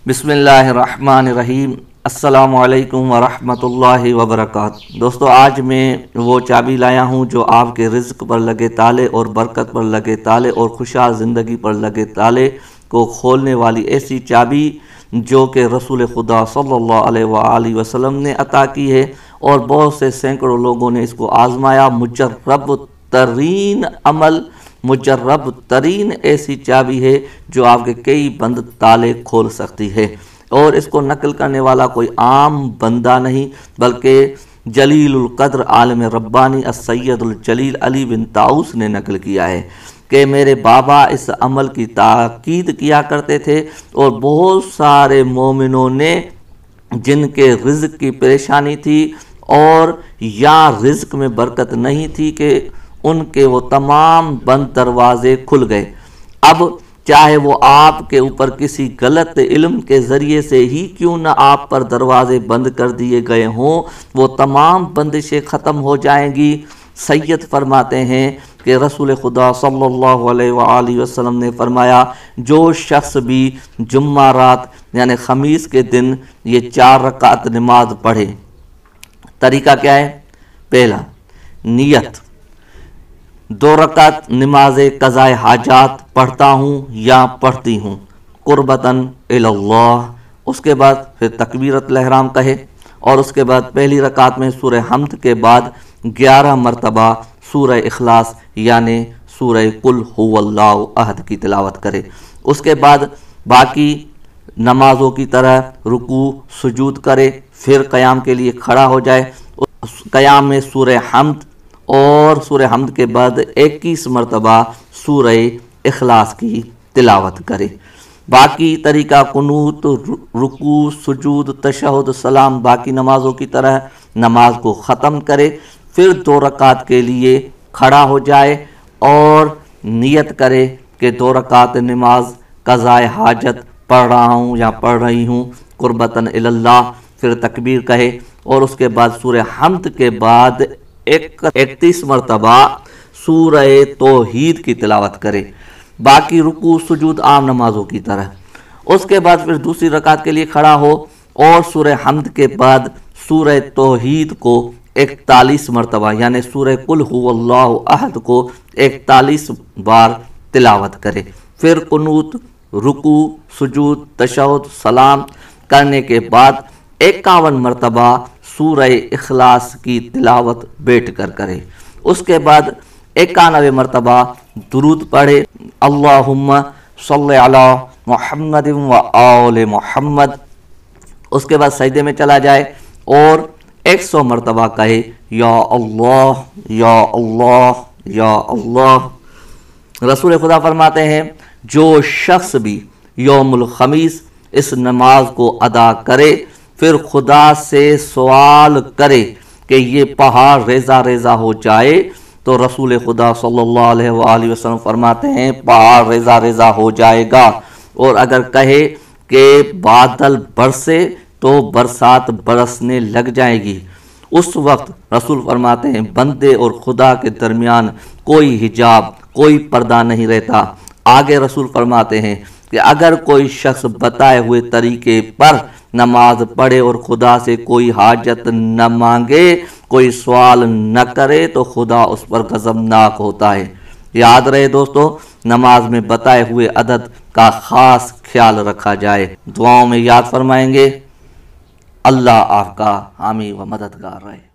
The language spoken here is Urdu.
بسم اللہ الرحمن الرحیم۔ السلام علیکم ورحمۃ اللہ وبرکاتہ۔ دوستو، آج میں وہ چابی لایا ہوں جو آپ کے رزق پر لگے تالے اور برکت پر لگے تالے اور خوشحال زندگی پر لگے تالے کو کھولنے والی ایسی چابی جو کہ رسول خدا صلی اللہ علیہ وآلہ وسلم نے عطا کی ہے، اور بہت سے سینکڑوں لوگوں نے اس کو آزمایا۔ مجرب ترین عمل، مجرب ترین ایسی چابی ہے جو آپ کے کئی بند تالے کھول سکتی ہے، اور اس کو نقل کرنے والا کوئی عام بندہ نہیں بلکہ جلیل القدر عالم ربانی السید الجلیل علی بن طاؤس نے نقل کیا ہے کہ میرے بابا اس عمل کی تاکید کیا کرتے تھے، اور بہت سارے مومنوں نے جن کے رزق کی پریشانی تھی اور یا رزق میں برکت نہیں تھی کہ ان کے وہ تمام بند دروازے کھل گئے۔ اب چاہے وہ آپ کے اوپر کسی غلط علم کے ذریعے سے ہی کیوں نہ آپ پر دروازے بند کر دیے گئے ہوں، وہ تمام بندشیں ختم ہو جائیں گی۔ سید فرماتے ہیں کہ رسول خدا صلی اللہ علیہ وآلہ وسلم نے فرمایا، جو شخص بھی جمعہ رات یعنی خمیس کے دن یہ 4 رکعت نماز پڑھے۔ طریقہ کیا ہے؟ پہلا، نیت 2 رکعت نماز قضاء حاجات پڑھتا ہوں یا پڑھتی ہوں قربتاً الی اللہ۔ اس کے بعد پھر تکبیرۃ الاحرام کہے، اور اس کے بعد پہلی رکعت میں سورہ حمد کے بعد 11 مرتبہ سورہ اخلاص یعنی سورہ قل هو اللہ احد کی تلاوت کرے۔ اس کے بعد باقی نمازوں کی طرح رکوع سجود کرے، پھر قیام کے لیے کھڑا ہو جائے۔ قیام میں سورہ حمد اور سورہ حمد کے بعد 21 مرتبہ سورہ اخلاص کی تلاوت کرے۔ باقی طریقہ قنوت، رکوع، سجود، تشہد، سلام باقی نمازوں کی طرح نماز کو ختم کرے، پھر 2 رکعت کے لیے کھڑا ہو جائے اور نیت کرے کہ 2 رکعت نماز قضاء حاجت پڑھ رہا ہوں یا پڑھ رہی ہوں قربتاً الی اللہ، پھر تکبیر کہے، اور اس کے بعد سورہ حمد کے بعد 31 مرتبہ سورہ توحید کی تلاوت کرے۔ باقی رکوع سجود عام نمازوں کی طرح۔ اس کے بعد پھر دوسری رکعت کے لیے کھڑا ہو اور سورہ حمد کے بعد سورہ توحید کو 41 مرتبہ یعنی سورہ قل هو اللہ احد کو 41 بار تلاوت کرے۔ پھر قنوت، رکوع، سجود، تشہد، سلام کرنے کے بعد 51 مرتبہ سورہ اخلاص کی تلاوت بیٹھ کر کرے۔ اس کے بعد 91 مرتبہ درود پڑھے، اللہم صلی علی محمد و آل محمد۔ اس کے بعد سجدے میں چلا جائے اور 100 مرتبہ کہے، یا اللہ یا اللہ یا اللہ۔ رسول خدا فرماتے ہیں، جو شخص بھی یوم الخمیس اس نماز کو ادا کرے، پھر خدا سے سوال کرے کہ یہ پہاڑ ریزہ ریزہ ہو جائے، تو رسول خدا صلی اللہ علیہ وآلہ وسلم فرماتے ہیں پہاڑ ریزہ ریزہ ہو جائے گا، اور اگر کہے کہ بادل برسے تو برسات برسنے لگ جائے گی۔ اس وقت رسول فرماتے ہیں بندے اور خدا کے درمیان کوئی حجاب، کوئی پردہ نہیں رہتا۔ آگے رسول فرماتے ہیں کہ اگر کوئی شخص بتائے ہوئے طریقے پر نماز پڑھے اور خدا سے کوئی حاجت نہ مانگے، کوئی سوال نہ کرے، تو خدا اس پر غضبناک ہوتا ہے۔ یاد رہے دوستو، نماز میں بتائے ہوئے عدد کا خاص خیال رکھا جائے۔ دعاؤں میں یاد فرمائیں گے۔ اللہ آپ کا حامی و مددگار رہے۔